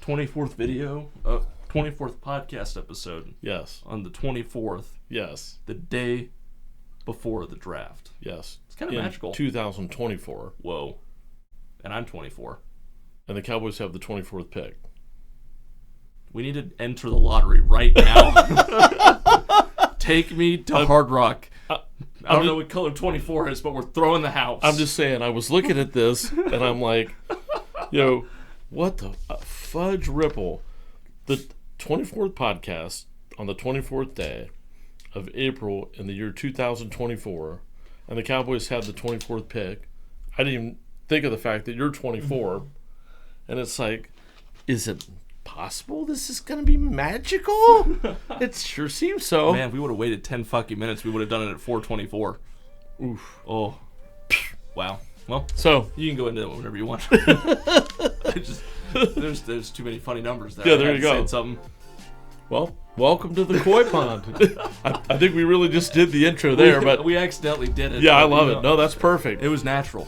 24th video, 24th podcast episode. Yes. On the 24th. Yes. The day before the draft. Yes. It's kind of magical. 2024. Whoa. And I'm 24. And the Cowboys have the 24th pick. We need to enter the lottery right now. Take me to Hard Rock. I don't know what color 24 is, but we're throwing the house. I'm just saying, I was looking at this, and I'm like, what the fudge ripple? The 24th podcast on the 24th day of April in the year 2024, and the Cowboys had the 24th pick. I didn't even think of the fact that you're 24, and it's like, is it possible this is going to be magical? It sure seems so. Man, if we would have waited 10 fucking minutes, we would have done it at 4:24. Oof. Oh. Wow. Well, so you can go into it whenever you want. There's too many funny numbers there. Yeah, there you go. Something. Well, welcome to the Coy Pond. I think we really just did the intro there, but we accidentally did it. Yeah, I love it. No, that's perfect. It was natural.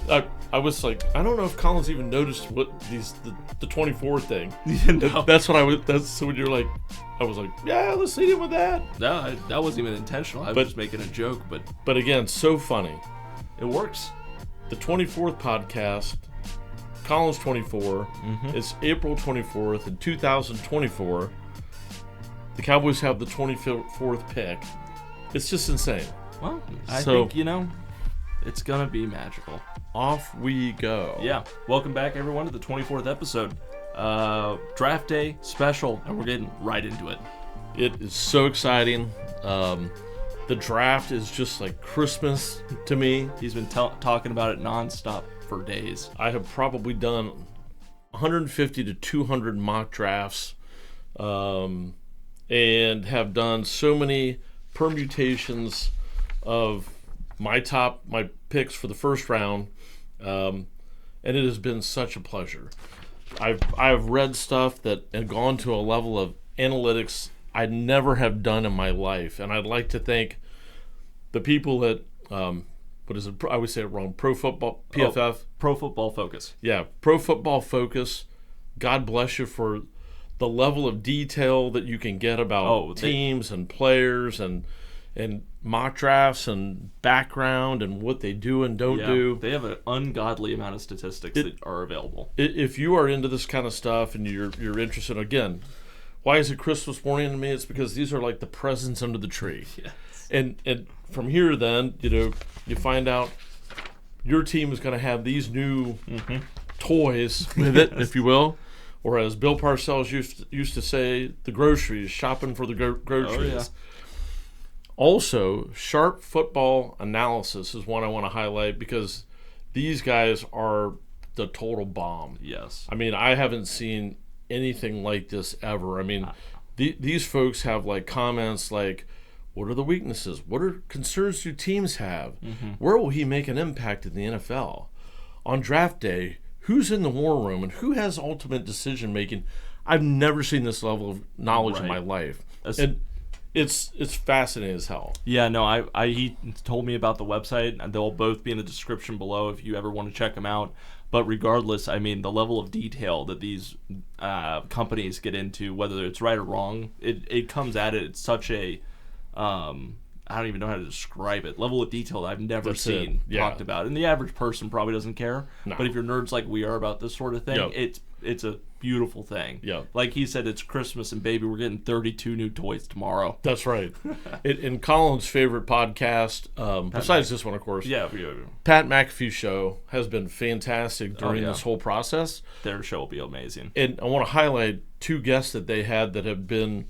I was like, I don't know if Collins even noticed what the 24 thing. No. That's what I was. That's so when you're like, I was like, yeah, let's lead him with that. No, that wasn't even intentional. I was just making a joke, but again, so funny. It works. The 24th podcast, Collins 24. It's April 24th in 2024. The Cowboys have the 24th pick. It's just insane. Well, I think, it's going to be magical. Off we go. Yeah. Welcome back, everyone, to the 24th episode. Draft day special, and we're getting right into it. It is so exciting. The draft is just like Christmas to me. He's been talking about it nonstop for days. I have probably done 150 to 200 mock drafts. And have done so many permutations of my picks for the first round, and it has been such a pleasure. I've read stuff and gone to a level of analytics I never have done in my life, and I'd like to thank the people at what is it? I always say it wrong. Pro Football PFF. Pro Football Focus. Yeah, Pro Football Focus. God bless you for the level of detail that you can get about teams and players and mock drafts and background and what they do and don't do. They have an ungodly amount of statistics that are available. If you are into this kind of stuff and you're interested, again, why is it Christmas morning to me? It's because these are like the presents under the tree. Yes. And from here then, you find out your team is going to have these new toys with it, if you will. Or as Bill Parcells used to say, the groceries, shopping for the groceries. Oh, yeah. Also, sharp football analysis is one I want to highlight because these guys are the total bomb. Yes. I mean, I haven't seen anything like this ever. I mean, these folks have like comments like, what are the weaknesses? What are concerns do teams have? Where will he make an impact in the NFL? On draft day, who's in the war room and who has ultimate decision making? I've never seen this level of knowledge in my life. And it's fascinating as hell. Yeah, no, he told me about the website, and they'll both be in the description below if you ever want to check them out. But regardless, I mean, the level of detail that these companies get into, whether it's right or wrong, it comes at it. It's such a I don't even know how to describe it. Level of detail that I've never seen talked about. And the average person probably doesn't care. No. But if you're nerds like we are about this sort of thing, it's a beautiful thing. Yep. Like he said, it's Christmas, and baby, we're getting 32 new toys tomorrow. That's right. In Colin's favorite podcast, besides this one, of course, Pat McAfee show has been fantastic during this whole process. Their show will be amazing. And I want to highlight two guests that they had that have been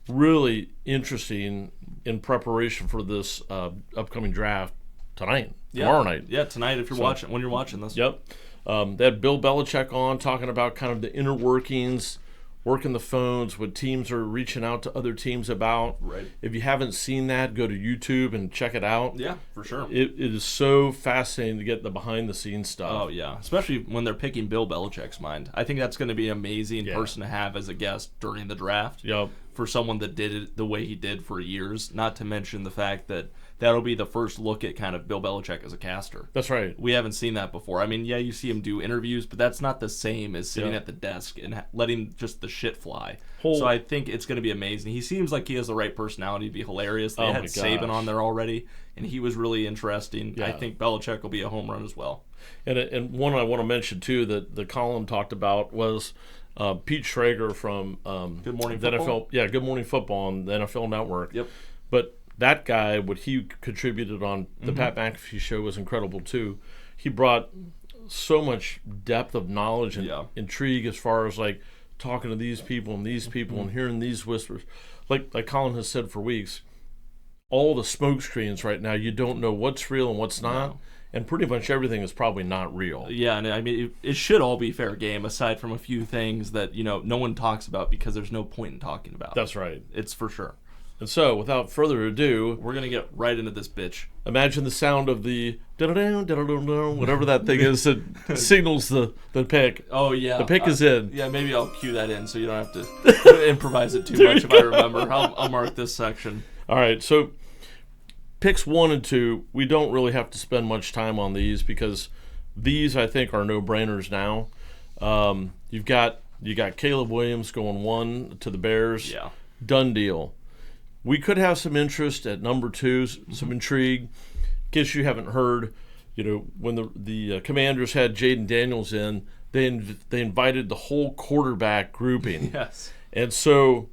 really interesting in preparation for this upcoming draft tomorrow night. Yeah, tonight if you're watching, when you're watching this. Yep. They had Bill Belichick on talking about kind of the inner workings, working the phones, what teams are reaching out to other teams about. Right. If you haven't seen that, go to YouTube and check it out. Yeah, for sure. It is so fascinating to get the behind-the-scenes stuff. Oh, yeah. Especially when they're picking Bill Belichick's mind. I think that's going to be an amazing person to have as a guest during the draft. Yep. for someone that did it the way he did for years. Not to mention the fact that that'll be the first look at kind of Bill Belichick as a caster. That's right. We haven't seen that before. I mean, yeah, you see him do interviews, but that's not the same as sitting at the desk and letting just the shit fly. So I think it's going to be amazing. He seems like he has the right personality to be hilarious. They had Saban on there already, and he was really interesting. I think Belichick will be a home run as well. And one I want to mention, too, that the column talked about was Pete Schrager from Good Morning the Football? NFL. Yeah, Good Morning Football on the NFL Network. Yep. But that guy, what he contributed on the Pat McAfee show was incredible, too. He brought so much depth of knowledge and intrigue as far as, like, talking to these people and hearing these whispers. Like Colin has said for weeks, all the smoke screens right now, you don't know what's real and what's not. No. And pretty much everything is probably not real. Yeah, and I mean, it should all be fair game, aside from a few things that, no one talks about because there's no point in talking about. That's right. It's for sure. And so, without further ado, we're going to get right into this bitch. Imagine the sound of the whatever that thing is that signals the pick. Oh, yeah. The pick is in. Yeah, maybe I'll cue that in so you don't have to improvise it too much if I remember. I'll mark this section. All right, so picks 1 and 2, we don't really have to spend much time on these because these, I think, are no-brainers now. You got Caleb Williams going 1 to the Bears. Yeah. Done deal. We could have some interest at number 2, some intrigue. In case you haven't heard, when the Commanders had Jaden Daniels in, they invited the whole quarterback grouping. Yes. And so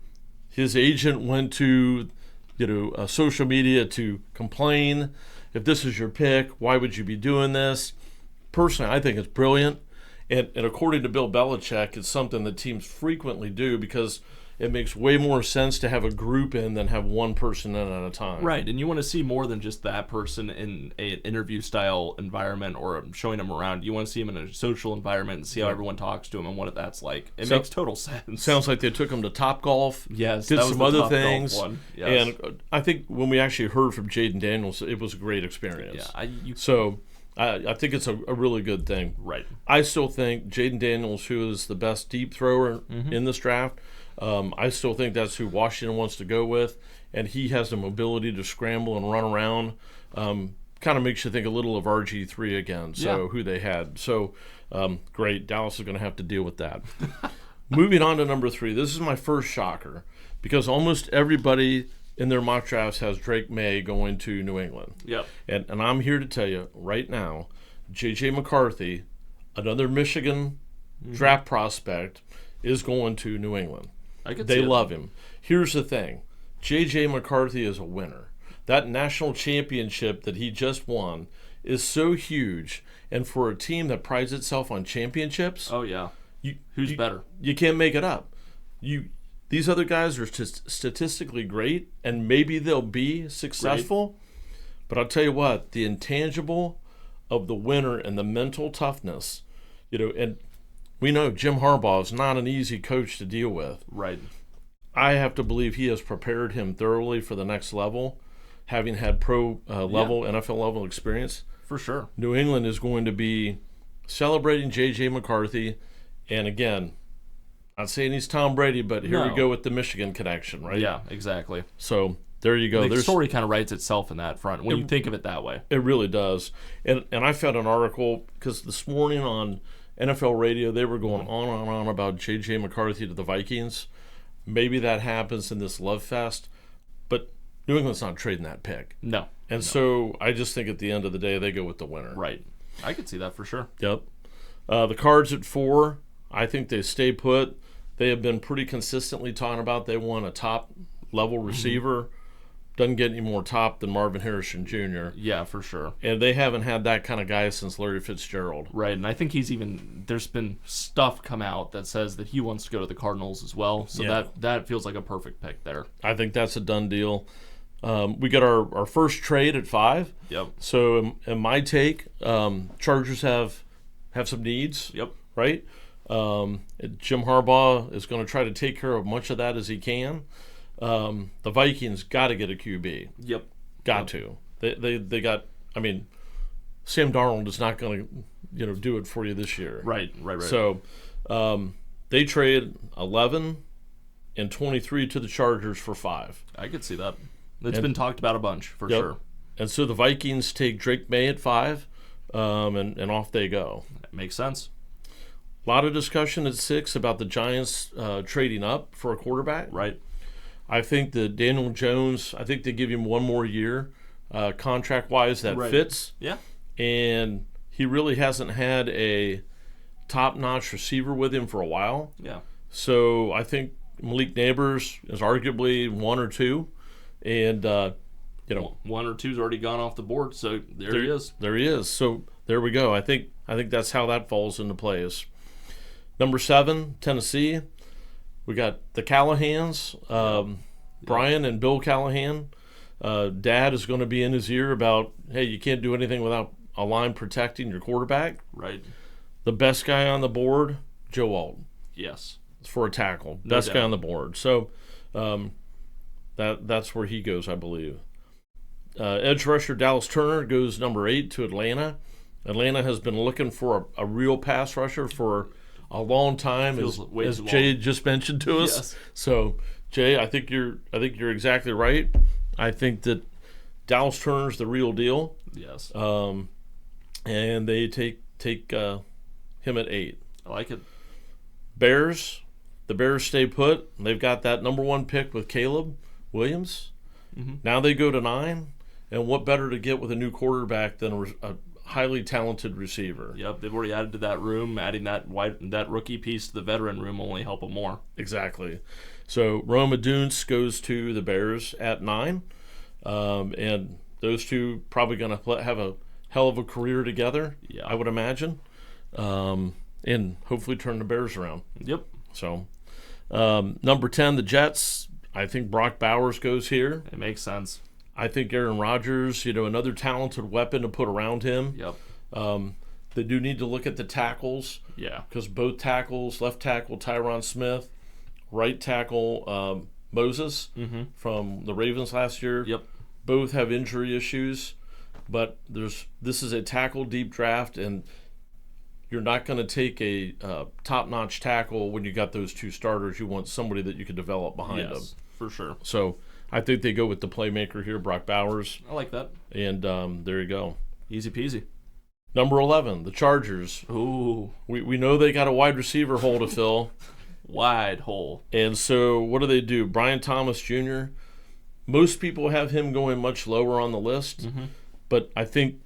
his agent went to social media to complain. If this is your pick, why would you be doing this? Personally, I think it's brilliant. And according to Bill Belichick, it's something that teams frequently do because it makes way more sense to have a group in than have one person in at a time. Right, and you want to see more than just that person in an interview-style environment or showing them around. You want to see them in a social environment and see how everyone talks to them and what that's like. It makes total sense. Sounds like they took him to Topgolf. Yes, did that was some the other Topgolf things. One. Yes. And I think when we actually heard from Jaden Daniels, it was a great experience. Yeah, So I think it's a really good thing. Right. I still think Jaden Daniels, who is the best deep thrower in this draft, I still think that's who Washington wants to go with, and he has the mobility to scramble and run around. Kind of makes you think a little of RG3 again, who they had. So, great. Dallas is going to have to deal with that. Moving on to number 3. This is my first shocker, because almost everybody in their mock drafts has Drake May going to New England. Yep. And I'm here to tell you right now, J.J. McCarthy, another Michigan draft prospect, is going to New England. They love him. Here's the thing. J.J. McCarthy is a winner. That national championship that he just won is so huge. And for a team that prides itself on championships... Oh, yeah. Who's better? You can't make it up. These other guys are statistically great, and maybe they'll be successful. Right. But I'll tell you what, the intangible of the winner and the mental toughness, and we know Jim Harbaugh is not an easy coach to deal with. Right. I have to believe he has prepared him thoroughly for the next level, having had pro level, NFL level experience. For sure. New England is going to be celebrating J.J. McCarthy, and again, not saying he's Tom Brady, but here we go with the Michigan connection, right? Yeah, exactly. So there you go. The story kind of writes itself in that front when you think of it that way. It really does. And I found an article, because this morning on NFL radio, they were going on and on about J.J. McCarthy to the Vikings. Maybe that happens in this love fest, but New England's not trading that pick. No. And so I just think at the end of the day, they go with the winner. Right. I could see that for sure. Yep. The Cards at 4, I think they stay put. They have been pretty consistently talking about they want a top-level receiver. Doesn't get any more top than Marvin Harrison Jr. Yeah, for sure. And they haven't had that kind of guy since Larry Fitzgerald. Right, and I think there's been stuff come out that says that he wants to go to the Cardinals as well. So that feels like a perfect pick there. I think that's a done deal. We got our first trade at 5. Yep. So in my take, Chargers have some needs. Yep. Right? Jim Harbaugh is going to try to take care of much of that as he can. The Vikings got to get a QB. Yep. Got to. They got. I mean, Sam Darnold is not going to do it for you this year. Right. So they trade 11, and 23 to the Chargers for 5. I could see that. It's been talked about a bunch, for sure. And so the Vikings take Drake May at 5, and off they go. That makes sense. A lot of discussion at 6 about the Giants trading up for a quarterback. Right. I think that Daniel Jones, I think they give him one more year contract-wise that fits. Yeah. And he really hasn't had a top-notch receiver with him for a while. Yeah. So I think Malik Neighbors is arguably 1 or 2. And, 1 or 2's already gone off the board, so there he is. There he is. So there we go. I think that's how that falls into place. Number 7, Tennessee. We got the Callahans, Brian and Bill Callahan. Dad is going to be in his ear about, hey, you can't do anything without a line protecting your quarterback. Right. The best guy on the board, Joe Alton. Yes. For a tackle. No Best doubt. guy on the board. So that's where he goes, I believe. Edge rusher Dallas Turner goes number 8 to Atlanta. Atlanta has been looking for a real pass rusher for a long time, as Jay just mentioned to us. Yes. So, Jay, I think you're exactly right. I think that Dallas Turner's the real deal. Yes. And they take him at 8. I like it. Bears. The Bears stay put. They've got that number 1 pick with Caleb Williams. Mm-hmm. Now they go to 9. And what better to get with a new quarterback than a highly talented receiver? Yep, they've already added to that room. Adding that rookie piece to the veteran room will only help them more. Exactly. So Rome Odunze goes to the Bears at 9. And those two probably going to have a hell of a career together, Yeah. I would imagine. And hopefully turn the Bears around. Yep. So number 10, the Jets. I think Brock Bowers goes here. It makes sense. I think Aaron Rodgers, another talented weapon to put around him. Yep. They do need to look at the tackles. Yeah. Because both tackles, left tackle Tyron Smith, right tackle Moses from the Ravens last year. Yep. Both have injury issues. But this is a tackle deep draft, and you're not going to take a top-notch tackle when you got those two starters. You want somebody that you can develop behind them. For sure. So I think they go with the playmaker here, Brock Bowers. I like that. And there you go. Easy peasy. Number 11, the Chargers. Ooh. We know they got a wide receiver hole to fill. Wide hole. And so what do? Brian Thomas Jr., most people have him going much lower on the list. Mm-hmm. But I think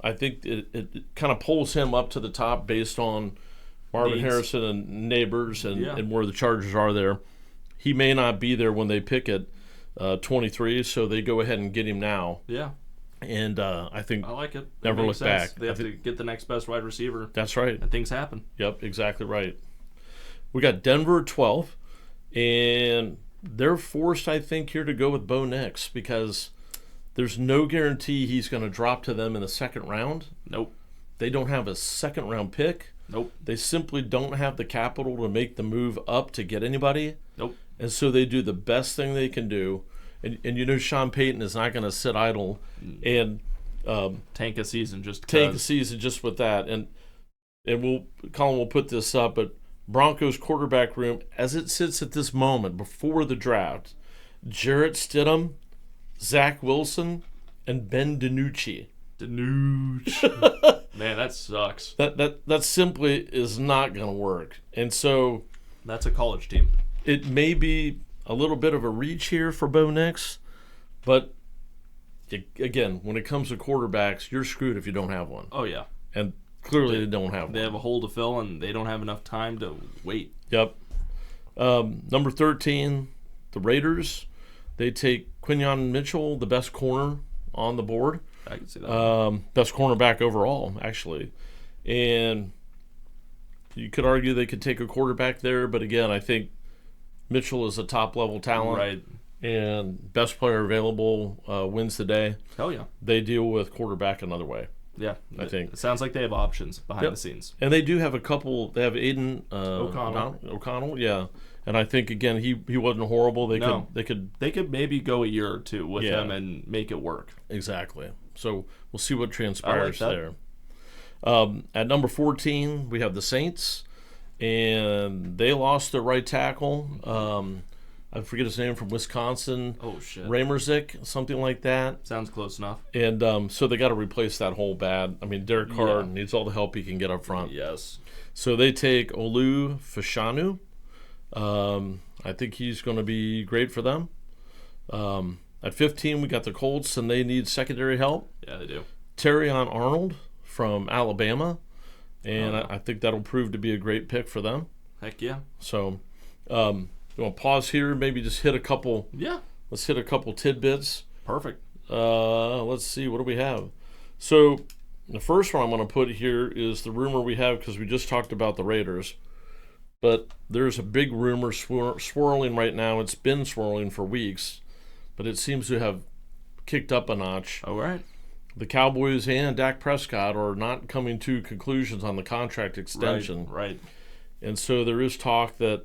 it kind of pulls him up to the top based on Marvin Harrison and Neighbors and where the Chargers are there. He may not be there when they pick it 23, so they go ahead and get him now. Yeah. And I think I like it. Never look back. They have to get the next best wide receiver. That's right. And things happen. Yep, exactly right. We got Denver at 12, and they're forced, I think, here to go with Bo Nix because there's no guarantee he's going to drop to them in the second round. Nope. They don't have a second-round pick. Nope. They simply don't have the capital to make the move up to get anybody. Nope. And so they do the best thing they can do. And Sean Payton is not going to sit idle and tank a season just with that. And Colin will put this up, but Broncos quarterback room, as it sits at this moment before the draft, Jarrett Stidham, Zach Wilson, and Ben DiNucci. Man, that sucks. That simply is not going to work. And so that's a college team. It may be a little bit of a reach here for Bo Nix, but again, when it comes to quarterbacks, you're screwed if you don't have one. Oh, yeah. And clearly they don't have one. They have a hole to fill, and they don't have enough time to wait. Yep. Number 13, the Raiders. They take Quinyon Mitchell, the best corner on the board. I can see that. Best cornerback overall, actually. And you could argue they could take a quarterback there, but again, I think Mitchell is a top-level talent. Right. And best player available wins the day. Hell yeah. They deal with quarterback another way. Yeah. I think. It sounds like they have options behind the scenes. And they do have a couple. They have Aiden O'Connell, yeah. And I think, again, he wasn't horrible. They could maybe go a year or two with him and make it work. Exactly. So we'll see what transpires there. At number 14, we have the Saints. and they lost their right tackle. I forget his name, from Wisconsin. Oh, shit. Ramerzik, something like that. Sounds close enough. And so they got to replace that whole bad. I mean, Derek Carr needs all the help he can get up front. Yes. So they take Olu Fashanu. I think he's going to be great for them. At 15, we got the Colts, and they need secondary help. Yeah, they do. Terrion Arnold from Alabama, and I think that'll prove to be a great pick for them. Heck yeah. So, you want to pause here, maybe just hit a couple. Yeah. Let's hit a couple tidbits. Perfect. Let's see, what do we have? So, the first one I'm going to put here is the rumor we have, because we just talked about the Raiders. But there's a big rumor swirling right now. It's been swirling for weeks, but it seems to have kicked up a notch. All right. The Cowboys and Dak Prescott are not coming to conclusions on the contract extension. Right. And so there is talk that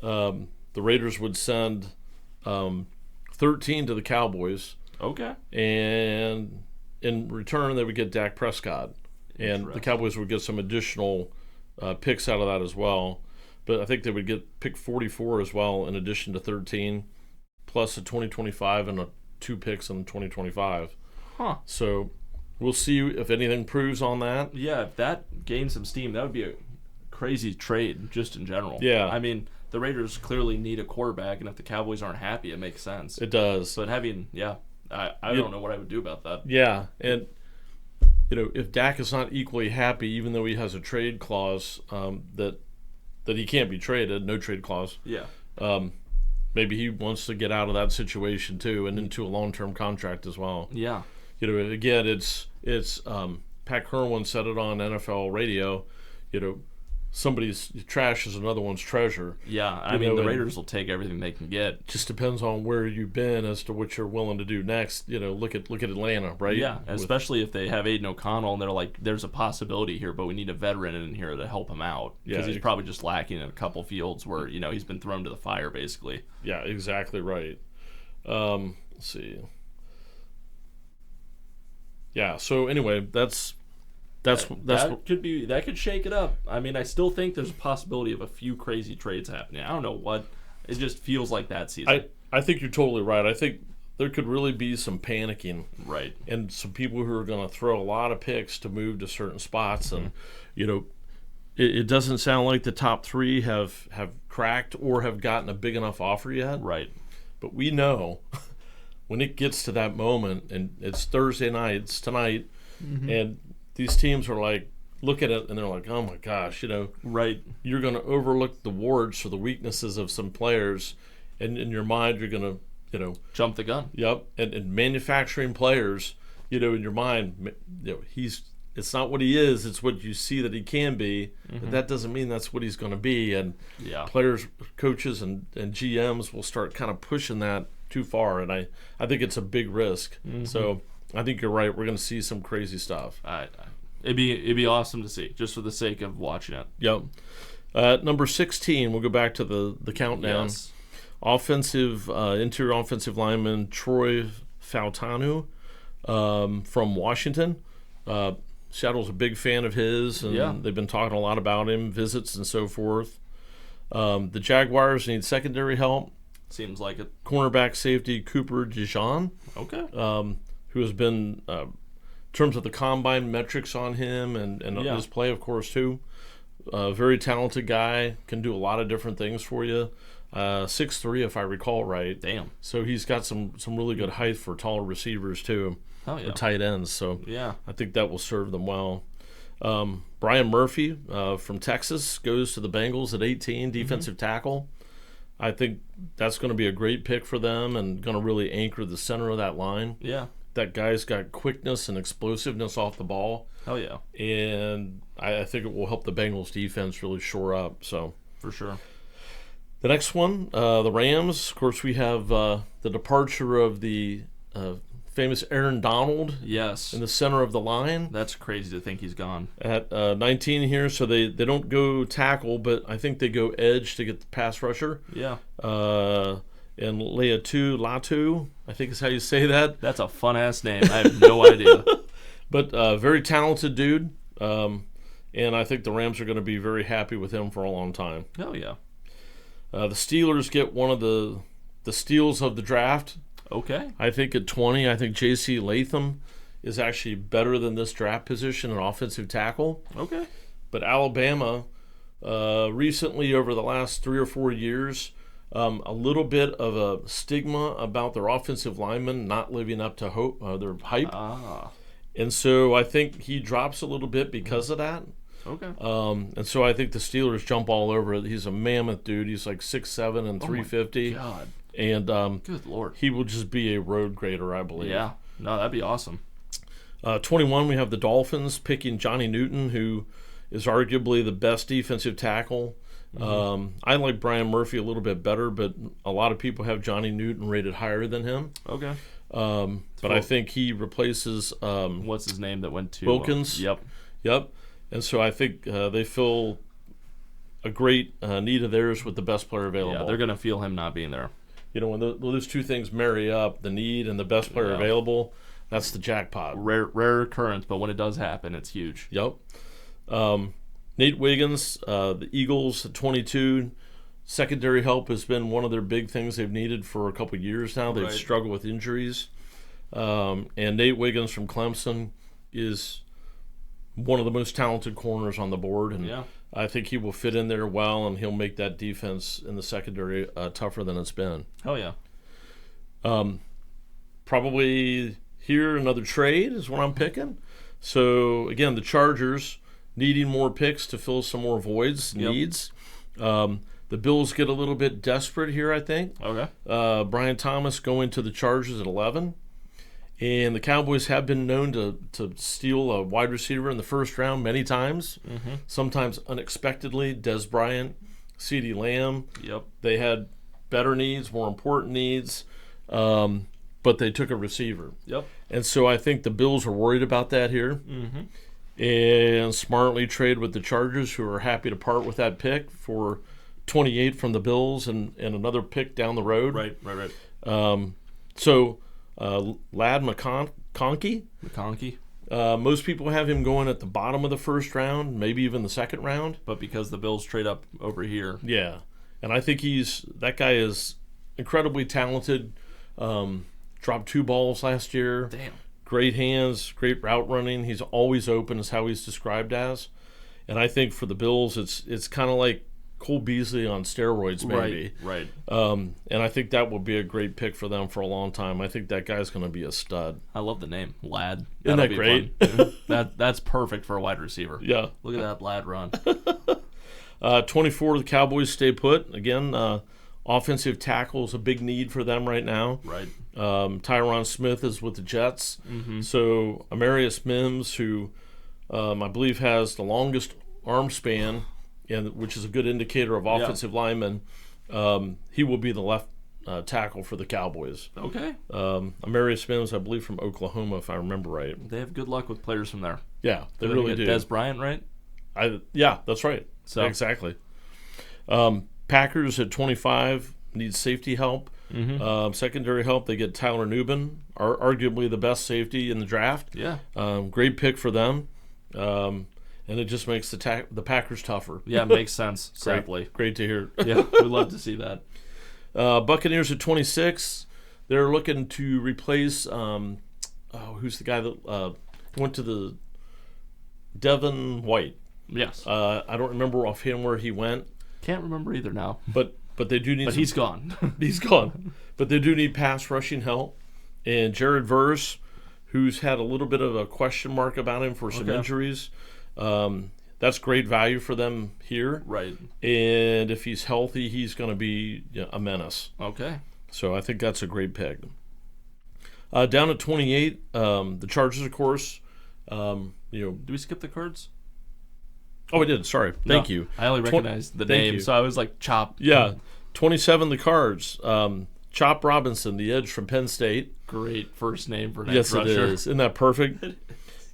the Raiders would send 13 to the Cowboys. Okay. And in return, they would get Dak Prescott. And the Cowboys would get some additional picks out of that as well. But I think they would get pick 44 as well, in addition to 13, plus a 2025 and 2 picks in 2025. Huh. So we'll see if anything proves on that. Yeah, if that gains some steam, that would be a crazy trade just in general. Yeah. I mean, the Raiders clearly need a quarterback, and if the Cowboys aren't happy, it makes sense. It does. But having, I don't know what I would do about that. Yeah, and if Dak is not equally happy, even though he has a trade clause that he can't be traded, no trade clause. Yeah. Maybe he wants to get out of that situation too, and into a long-term contract as well. Yeah. Again, it's Pat Kerwin said it on NFL radio. Somebody's trash is another one's treasure. Yeah, I mean, the Raiders will take everything they can get. Just depends on where you've been as to what you're willing to do next. Look at Atlanta, right? Yeah, especially if they have Aiden O'Connell and they're like, there's a possibility here, but we need a veteran in here to help him out. Because he's probably just lacking in a couple fields where, he's been thrown to the fire, basically. Yeah, exactly right. Let's see. Yeah, so anyway, that could shake it up. I mean, I still think there's a possibility of a few crazy trades happening. I don't know what. It just feels like that season. I think you're totally right. I think there could really be some panicking. Right. And some people who are going to throw a lot of picks to move to certain spots. Mm-hmm. And, it doesn't sound like the top 3 have cracked or have gotten a big enough offer yet. Right. But we know when it gets to that moment, and it's Thursday night, it's tonight, and these teams are like, look at it, and they're like, oh my gosh, right. You're going to overlook the warts or the weaknesses of some players, and in your mind, you're going to, jump the gun. Yep. And manufacturing players, in your mind, it's not what he is, it's what you see that he can be. But that doesn't mean that's what he's going to be. And players, coaches, and GMs will start kind of pushing that too far, and I think it's a big risk. So I think you're right. We're going to see some crazy stuff. It'd be awesome to see, just for the sake of watching it. Yep. Number 16, we'll go back to the countdown. Yes. Interior offensive lineman Troy Fautanu from Washington. Seattle's a big fan of his, and they've been talking a lot about him, visits and so forth. The Jaguars need secondary help. Seems like it. Cornerback safety Cooper DeJean. Okay. Who has been, in terms of the combine metrics on him and his play, of course, too. Very talented guy, can do a lot of different things for you. 6'3", if I recall right. Damn. So he's got some really good height for taller receivers, too. Oh, yeah. Or tight ends. So I think that will serve them well. Brian Murphy from Texas goes to the Bengals at 18, defensive tackle. I think that's going to be a great pick for them and going to really anchor the center of that line. Yeah. That guy's got quickness and explosiveness off the ball. Oh, yeah. And I think it will help the Bengals defense really shore up. So for sure. The next one, the Rams. Of course, we have the departure of the famous Aaron Donald. Yes. In the center of the line. That's crazy to think he's gone. At 19 here, so they don't go tackle, but I think they go edge to get the pass rusher. Yeah. And Latu, I think is how you say that. That's a fun-ass name. I have no idea. But very talented dude. and I think the Rams are going to be very happy with him for a long time. Oh, yeah. The Steelers get one of the steals of the draft. Okay. I think at 20, I think J.C. Latham is actually better than this draft position, an offensive tackle. Okay. But Alabama, recently over the last 3 or 4 years, a little bit of a stigma about their offensive linemen not living up to their hype. And so I think he drops a little bit because of that. Okay. And so I think the Steelers jump all over it. He's a mammoth dude. He's like 6'7" and 350. God. And Good Lord. he will just be a road grader, I believe. Yeah. No, that'd be awesome. 21, we have the Dolphins picking Johnny Newton, who is arguably the best defensive tackle. I like Brian Murphy a little bit better, but a lot of people have Johnny Newton rated higher than him. Okay. But I think he replaces what's his name that went to Wilkins. Yep. And so I think they fill a great need of theirs with the best player available. Yeah, they're going to feel him not being there. You know, when those two things marry up, the need and the best player available, that's the jackpot. Rare occurrence, but when it does happen, it's huge. Yep. Nate Wiggins, the Eagles at 22. Secondary help has been one of their big things they've needed for a couple of years now. They've struggled with injuries. And Nate Wiggins from Clemson is one of the most talented corners on the board. And I think he will fit in there well, and he'll make that defense in the secondary tougher than it's been. Oh, yeah. Probably here another trade is what I'm picking. So, again, the Chargers needing more picks to fill some more voids, needs. The Bills get a little bit desperate here, I think. Okay. Brian Thomas going to the Chargers at 11. And the Cowboys have been known to steal a wide receiver in the first round many times, sometimes unexpectedly. Des Bryant, CeeDee Lamb. Yep. They had better needs, more important needs, but they took a receiver. Yep. And so I think the Bills are worried about that here. And smartly trade with the Chargers, who are happy to part with that pick for 28 from the Bills and another pick down the road. Right. So Lad McConkey. Most people have him going at the bottom of the first round, maybe even the second round. But because the Bills trade up over here. Yeah. And I think that guy is incredibly talented. Dropped 2 balls last year. Damn. Great hands, great route running. He's always open is how he's described as. And I think for the Bills, it's kind of like Cole Beasley on steroids, maybe. Right. And I think that will be a great pick for them for a long time. I think that guy's going to be a stud. I love the name, Lad. Isn't that great? That's perfect for a wide receiver. Yeah. Look at that Lad run. 24, the Cowboys stay put. Again, offensive tackle is a big need for them right now. Right. Tyron Smith is with the Jets. So Amarius Mims, who I believe has the longest arm span, and which is a good indicator of offensive linemen, he will be the left tackle for the Cowboys. Okay. Amarius Mims, I believe, from Oklahoma, if I remember right. They have good luck with players from there. Yeah, they really do. Des Bryant, right? Yeah, that's right. So exactly. Packers at 25 need safety help. Secondary help, they get Tyler Nubin, arguably the best safety in the draft. Yeah. Great pick for them. And it just makes the Packers tougher. Yeah, makes sense. Sadly. Great to hear. Yeah, we love to see that. Buccaneers at 26. They're looking to replace who's the guy that went to the Devin White. Yes. I don't remember offhand where he went. Can't remember either now. But they do need. But he's gone. He's gone. But they do need pass rushing help. And Jared Verse, who's had a little bit of a question mark about him for some injuries. That's great value for them here. Right. And if he's healthy, he's going to be a menace. Okay. So I think that's a great pick. Down at 28, the Chargers, of course. Did we skip the Cards? Oh, I did. Sorry. Thank you. I only recognized the name, so I was like, Chop. Yeah. 27, the Cards. Chop Robinson, the edge from Penn State. Great first name for an edge rusher. Yes, it is. Isn't that perfect?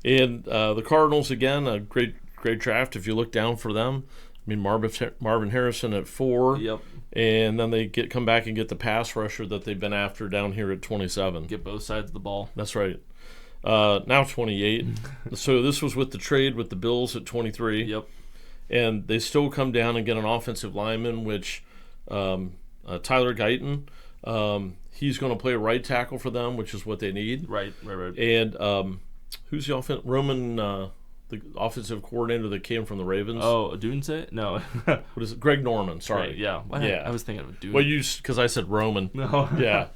And the Cardinals, again, a great draft if you look down for them. I mean, Marvin Harrison at 4. Yep. And then they come back and get the pass rusher that they've been after down here at 27. Get both sides of the ball. That's right. Now 28. So this was with the trade with the Bills at 23. Yep. And they still come down and get an offensive lineman, which Tyler Guyton, he's going to play right tackle for them, which is what they need. Right. And who's the the offensive coordinator that came from the Ravens? Oh, Dunze? No. What is it? Greg Norman. Sorry. Yeah. Yeah. I was thinking of Dunze. Well, because I said Roman. No. Yeah.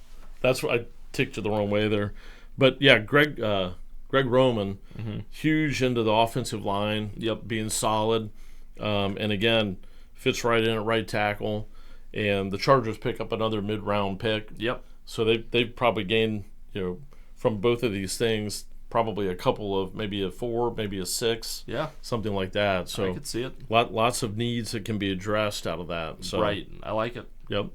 That's what I ticked you the wrong way there. But yeah, Greg Roman, huge into the offensive line, being solid, and again fits right in at right tackle. And the Chargers pick up another mid-round pick. Yep. So they've probably gained from both of these things probably a couple of maybe a 4, maybe a 6, something like that. So I could see it. Lots of needs that can be addressed out of that. So, right. I like it. Yep.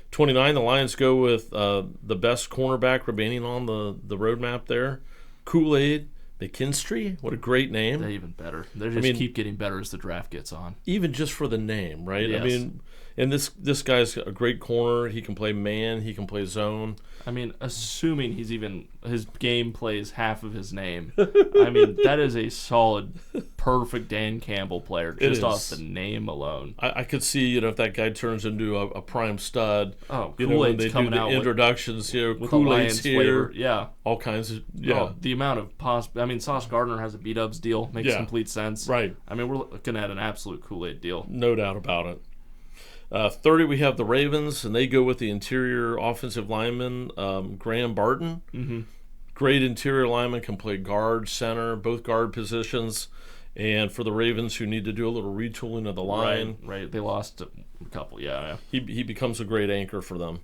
29, the Lions go with the best cornerback remaining on the roadmap there, Kool-Aid McKinstry. What a great name. They're even better. They just keep getting better as the draft gets on. Even just for the name, right? Yes. I mean, and this guy's a great corner. He can play man. He can play zone. I mean, assuming his game plays half of his name. I mean, that is a solid, perfect Dan Campbell player just off the name alone. I could see, if that guy turns into a prime stud. Oh, Kool-Aid's when they coming do the out introductions, with Kool-Aid's here. Flavor. Yeah. All kinds of, the amount of I mean, Sauce Gardner has a B-Dubs deal. Makes complete sense. Right. I mean, we're looking at an absolute Kool-Aid deal. No doubt about it. 30, we have the Ravens, and they go with the interior offensive lineman, Graham Barton. Mm-hmm. Great interior lineman, can play guard, center, both guard positions. And for the Ravens who need to do a little retooling of the line. Right. They lost a couple, yeah. He becomes a great anchor for them.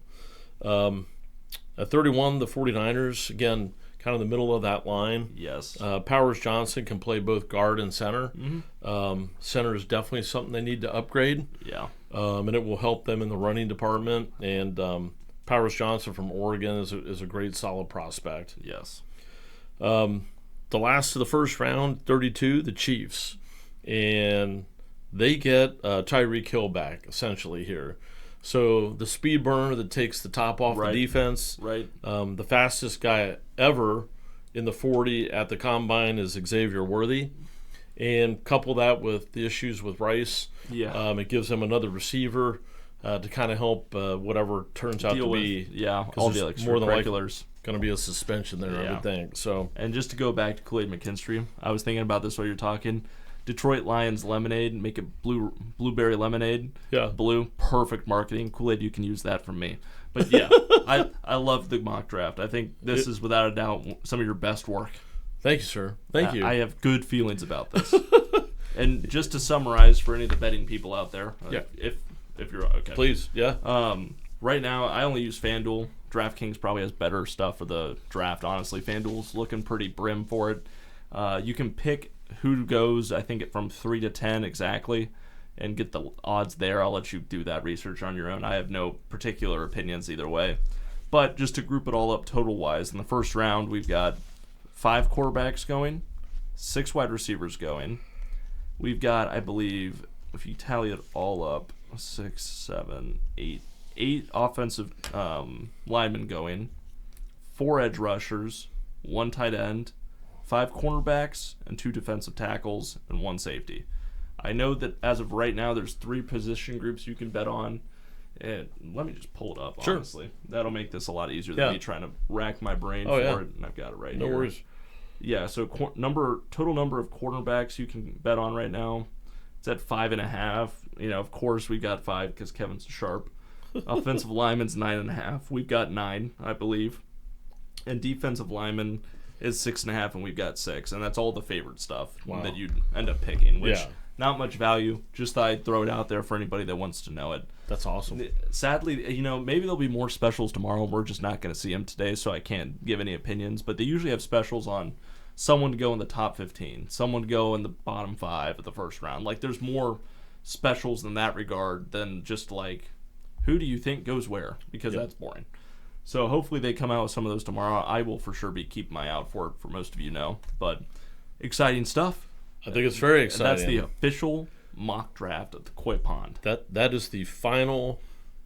At 31, the 49ers, again, kind of the middle of that line. Yes. Powers Johnson can play both guard and center. Mm-hmm. Center is definitely something they need to upgrade. Yeah. And it will help them in the running department. And Powers Johnson from Oregon is a great, solid prospect. Yes. The last of the first round, 32, the Chiefs. And they get Tyreek Hill back, essentially, here. So the speed burner that takes the top off the defense. Right. The fastest guy ever in the 40 at the Combine is Xavier Worthy. And couple that with the issues with Rice. Yeah. It gives them another receiver to kind of help whatever turns out to be. Yeah, all the more than likely extracurriculars. Going to be a suspension there, I would think. So. And just to go back to Kool-Aid McKinstry, I was thinking about this while you're talking. Detroit Lions lemonade, make it blueberry lemonade. Yeah. Blue, perfect marketing. Kool-Aid, you can use that from me. But yeah, I love the mock draft. I think this is without a doubt some of your best work. Thank you, sir. Thank you. I have good feelings about this. And just to summarize for any of the betting people out there, if you're okay. Please, yeah. Right now, I only use FanDuel. DraftKings probably has better stuff for the draft, honestly. FanDuel's looking pretty brim for it. You can pick who goes, I think, from 3 to 10 exactly, and get the odds there. I'll let you do that research on your own. I have no particular opinions either way. But just to group it all up total-wise, in the first round, we've got 5 quarterbacks going, 6 wide receivers going. We've got, I believe, if you tally it all up, 6, 7, 8 offensive linemen going, 4 edge rushers, 1 tight end, 5 cornerbacks, and 2 defensive tackles, and 1 safety. I know that as of right now, there's 3 position groups you can bet on. And let me just pull it up, honestly. That'll make this a lot easier than me trying to rack my brain for it, and I've got it right here. No worries. Yeah, so total number of cornerbacks you can bet on right now, it's at 5.5. Of course, we got 5 because Kevin's sharp. Offensive lineman's 9.5. We've got 9, I believe. And defensive lineman is 6.5, and we've got 6. And that's all the favorite stuff that you'd end up picking, which not much value. Just thought I'd throw it out there for anybody that wants to know it. That's awesome. Sadly, maybe there'll be more specials tomorrow. We're just not going to see them today, so I can't give any opinions. But they usually have specials on someone to go in the top 15, someone to go in the bottom 5 of the first round. Like, there's more specials in that regard than just, like, who do you think goes where? Because that's boring. So hopefully they come out with some of those tomorrow. I will for sure be keeping my eye out for it, for most of you know. But exciting stuff. I think it's very exciting. And that's the official mock draft at the Coy Pond. That is the final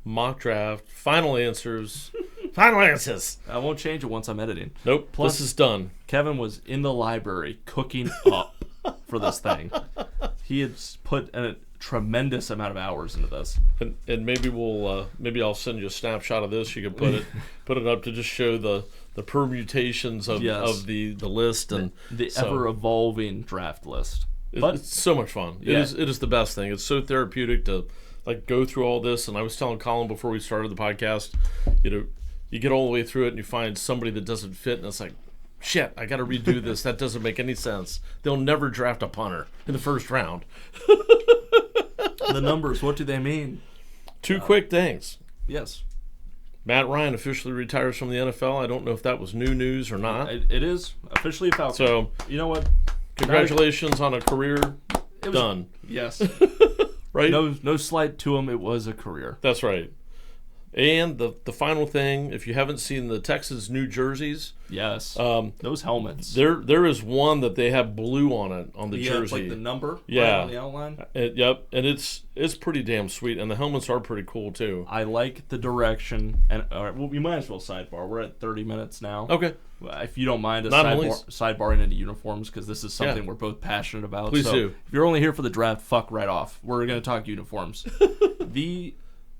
mock draft, final answers Final answers. I won't change it once I'm editing. Nope. Plus, this is done. Kevin was in the library cooking up for this thing. He had put a tremendous amount of hours into this. And maybe maybe I'll send you a snapshot of this. You can put it up to just show the permutations of the list and the ever evolving draft list. But it's so much fun. Yeah. It is the best thing. It's so therapeutic to like go through all this. And I was telling Colin before we started the podcast, you get all the way through it and you find somebody that doesn't fit, and it's like, shit, I got to redo this. That doesn't make any sense. They'll never draft a punter in the first round. The numbers, what do they mean? Two quick things. Yes. Matt Ryan officially retires from the NFL. I don't know if that was new news or not. It is officially a Falcon. So, you know what? Congratulations on a career done. Yes. Right? No slight to him. It was a career. That's right. And the final thing, if you haven't seen the Texans new jerseys, yes, those helmets. There is one that they have blue on it on the jersey. It's like the number right on the outline. Yep, and it's pretty damn sweet, and the helmets are pretty cool too. I like the direction, and we might as well sidebar. We're at 30 minutes now. Okay. If you don't mind sidebarring into uniforms, because this is something we're both passionate about. Please do. If you're only here for the draft, fuck right off. We're going to talk uniforms.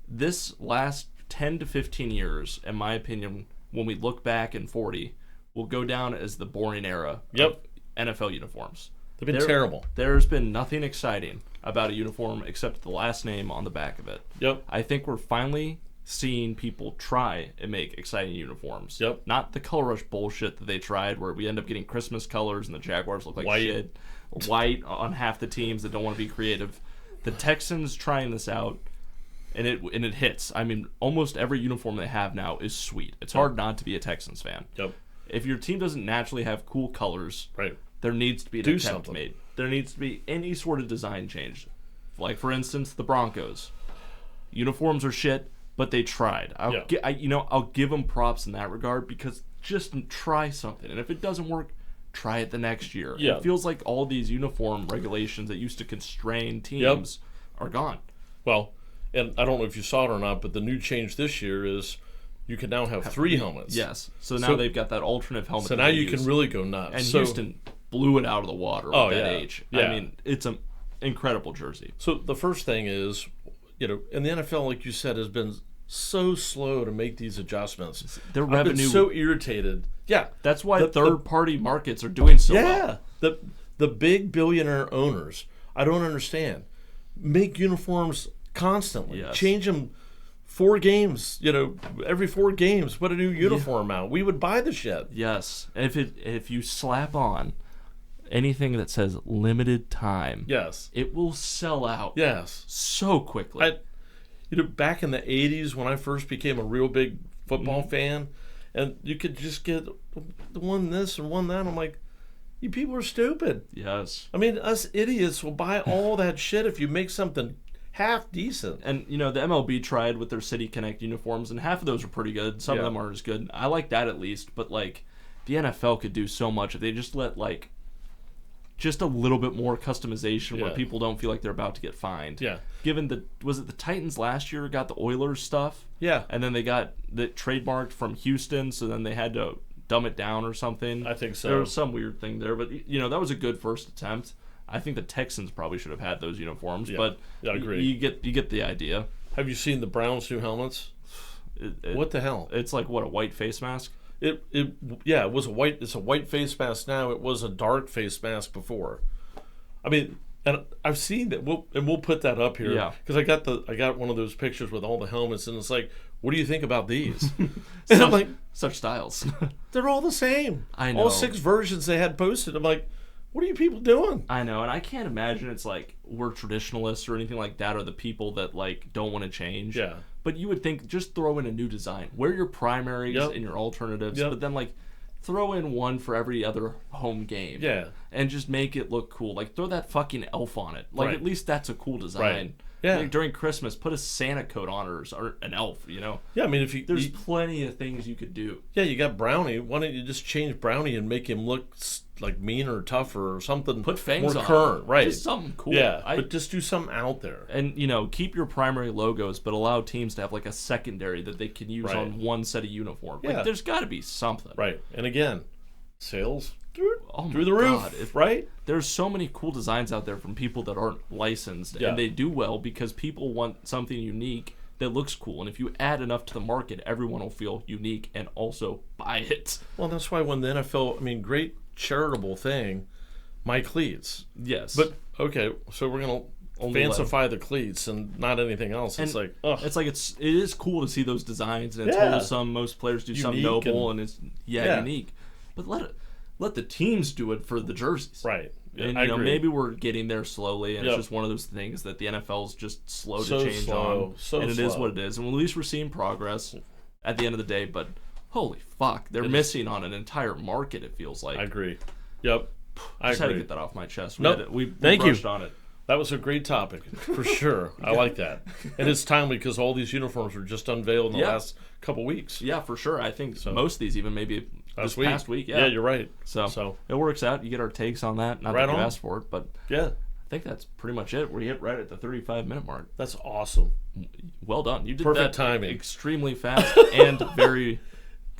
This last 10 to 15 years, in my opinion, when we look back in 40, will go down as the boring era of NFL uniforms. They've been terrible. There's been nothing exciting about a uniform except the last name on the back of it. Yep. I think we're finally seeing people try and make exciting uniforms. Yep. Not the color rush bullshit that they tried where we end up getting Christmas colors and the Jaguars look like shit. White on half the teams that don't want to be creative. The Texans trying this out, and it hits. I mean, almost every uniform they have now is sweet. It's hard not to be a Texans fan. Yep. If your team doesn't naturally have cool colors, right, there needs to be an attempt made. There needs to be any sort of design change. Like, for instance, the Broncos. Uniforms are shit, but they tried. I'll give them props in that regard, because just try something. And if it doesn't work, try it the next year. Yeah. It feels like all these uniform regulations that used to constrain teams are gone. Well, and I don't know if you saw it or not, but the new change this year is you can now have 3 helmets. Yes. So now they've got that alternate helmet. So now you can really go nuts. And Houston blew it out of the water with that age. Yeah. I mean, it's an incredible jersey. So the first thing is, in the NFL, like you said, has been so slow to make these adjustments. Their revenue. I've been so irritated. Yeah. That's why third-party markets are doing so well. Yeah. The big billionaire owners, I don't understand. Make uniforms constantly. Yes. Change them 4 games. Every 4 games, put a new uniform out. We would buy the shit. Yes. And if you slap on anything that says limited time, yes, it will sell out. Yes, so quickly. Back in the 80s when I first became a real big football fan, and you could just get one this and one that. I'm like, you people are stupid. Yes. I mean, us idiots will buy all that shit if you make something half decent. And the MLB tried with their City Connect uniforms, and half of those are pretty good. Some of them aren't as good. I like that at least, but like the NFL could do so much if they just let just a little bit more customization where people don't feel like they're about to get fined. Yeah. Given was it the Titans last year got the Oilers stuff? Yeah. And then they got the trademarked from Houston, so then they had to dumb it down or something. I think so. There was some weird thing there, but that was a good first attempt. I think the Texans probably should have had those uniforms, but I agree. You get the idea. Have you seen the Browns' new helmets? What the hell? It's like a white face mask? It was a white. It's a white face mask now. It was a dark face mask before. I mean, and I've seen that. We'll put that up here. Yeah. Because I got one of those pictures with all the helmets, and it's like, what do you think about these? And I'm like, such styles. They're all the same. I know. All 6 versions they had posted. I'm like, what are you people doing? I know, and I can't imagine it's like we're traditionalists or anything like that, or the people that don't want to change. Yeah. But you would think just throw in a new design. Wear your primaries and your alternatives, but then throw in one for every other home game. Yeah. And just make it look cool. Like throw that fucking elf on it. At least that's a cool design. Right. Yeah. Like, during Christmas, put a Santa coat on or an elf, you know? Yeah, I mean, if There's plenty of things you could do. Yeah, you got Brownie. Why don't you just change Brownie and make him look like meaner or tougher or something? Put fangs more on current, him. right? Just something cool. Yeah, but just do something out there. And, you know, keep your primary logos, but allow teams to have, like, a secondary that they can use Right. on one set of uniform. Yeah. Like, there's got to be something. Right. And again, sales Oh through my the roof, God. right? There's so many cool designs out there from people that aren't licensed, Yeah. and they do well because people want something unique that looks cool. And if you add enough to the market, everyone will feel unique and also buy it. Well, that's why when the NFL, I mean, great charitable thing, my cleats. Yes. But, okay, so we're going to Only fancify the cleats and not anything else. It's And like, ugh. It's like it is cool to see those designs, and it's Yeah. wholesome. Most players do something Unique noble, and- and it's Yeah. unique. But let the teams do it for the jerseys. Right. And I you know, agree. maybe we're getting there slowly, and Yep. it's just one of those things that the NFL's just slow So to change slow, on, so and it is slow. what it is. And at least we're seeing progress at the end of the day. But holy fuck, they're missing on an entire market. It feels like. I agree. Yep. I just had to agree. get that off my chest. Nope. We Thank you. brushed on it. That was a great topic, for sure. I like that. And it's timely because all these uniforms were just unveiled in the Yeah. last couple weeks. Yeah, for sure. I think most of these even maybe this past week. Yeah, you're right. So it works out. You get our takes on that. Not Right that you on. asked for it, but Yeah, I think that's pretty much it. We hit right at the 35-minute mark. that's awesome. Well done. You did Perfect that timing. extremely fast and very.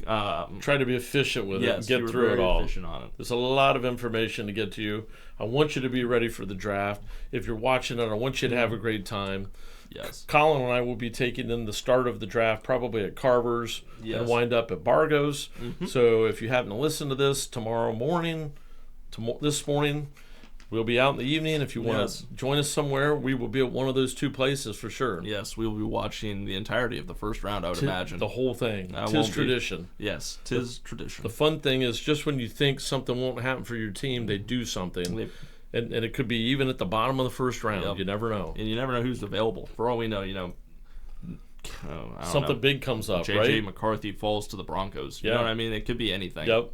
Try to be efficient with it Yes, and you get were through it very all. efficient on it. There's a lot of information to get to you. I want you to be ready for the draft. If you're watching it, I want you to have a great time. Yes. Colin and I will be taking in the start of the draft probably at Carver's Yes. and wind up at Bargo's. So if you happen to listen to this tomorrow morning, this morning, we'll be out in the evening. If you want Yes. to join us somewhere, we will be at one of those two places for sure. Yes, we will be watching the entirety of the first round, I would imagine. The whole thing. I Tis won't be. tradition. Yes, tis tradition. The fun thing is just when you think something won't happen for your team, they do something. They- And it could be even at the bottom of the first round. Yep. You never know. And you never know who's available. For all we know, I don't Something know. big comes up, J.J. right? McCarthy falls to the Broncos. You Yeah. know what I mean? It could be anything. Yep.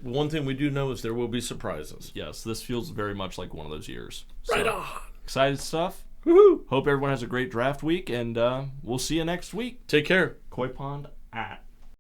One thing we do know is there will be surprises. Yes, this feels very much like one of those years. Right So, on. excited stuff. Woohoo. Hope everyone has a great draft week, and we'll see you next week. Take care. Coy Pond at.